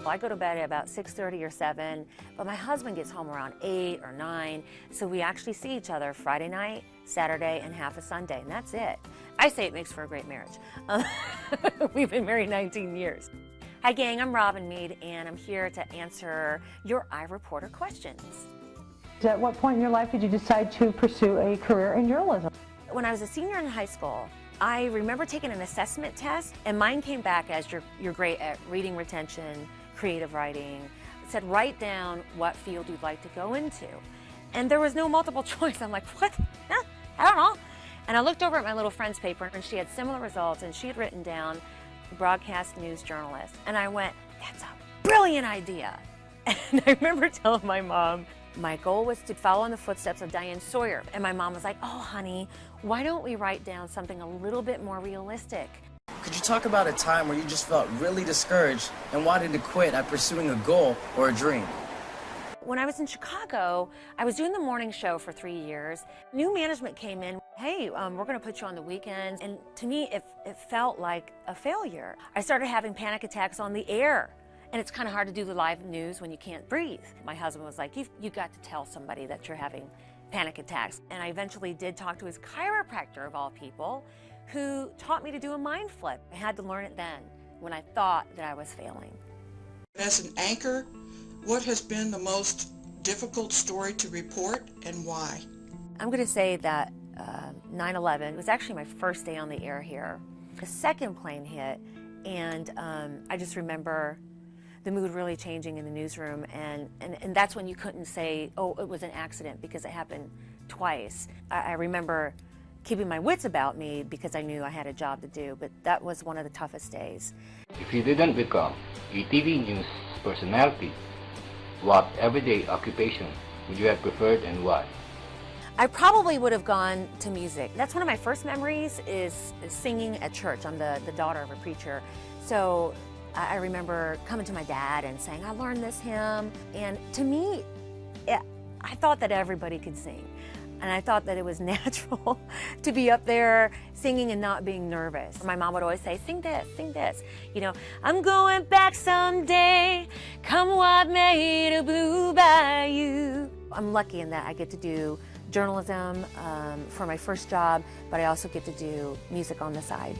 I go to bed at about 6:30 or 7, but my husband gets home around 8 or 9, so we actually see each other Friday night, Saturday, and half a Sunday, and that's it. I say it makes for a great marriage. We've been married 19 years. Hi gang, I'm Robin Meade, and I'm here to answer your iReporter questions. At what point in your life did you decide to pursue a career in journalism? When I was a senior in high school, I remember taking an assessment test, and mine came back as you're great at reading retention, creative writing. It said write down what field you'd like to go into. And there was no multiple choice. I'm like, what? Huh? I don't know. And I looked over at my little friend's paper, and she had similar results, and she had written down broadcast news journalist. And I went, that's a brilliant idea. And I remember telling my mom, my goal was to follow in the footsteps of Diane Sawyer. And my mom was like, oh, honey, why don't we write down something a little bit more realistic? Could you talk about a time where you just felt really discouraged and wanted to quit at pursuing a goal or a dream? When I was in Chicago, I was doing the morning show for 3 years. New management came in, hey, we're gonna put you on the weekends. And to me, it felt like a failure. I started having panic attacks on the air. And it's kind of hard to do the live news when you can't breathe. My husband was like, you've got to tell somebody that you're having panic attacks. And I eventually did talk to his chiropractor, of all people, who taught me to do a mind flip. I had to learn it then, when I thought that I was failing. As an anchor, what has been the most difficult story to report and why? I'm going to say that 9/11 was actually my first day on the air here. The second plane hit, and I just remember the mood really changing in the newsroom, and that's when you couldn't say, oh, it was an accident, because it happened twice. I remember keeping my wits about me because I knew I had a job to do, but that was one of the toughest days. If you didn't become a TV news personality, what everyday occupation would you have preferred and why? I probably would have gone to music. That's one of my first memories is singing at church. I'm the daughter of a preacher. So I remember coming to my dad and saying, I learned this hymn. And to me, I thought that everybody could sing. And I thought that it was natural to be up there singing and not being nervous. My mom would always say, sing this. You know, I'm going back someday, come what may to Blue Bayou. I'm lucky in that I get to do journalism for my first job, but I also get to do music on the side.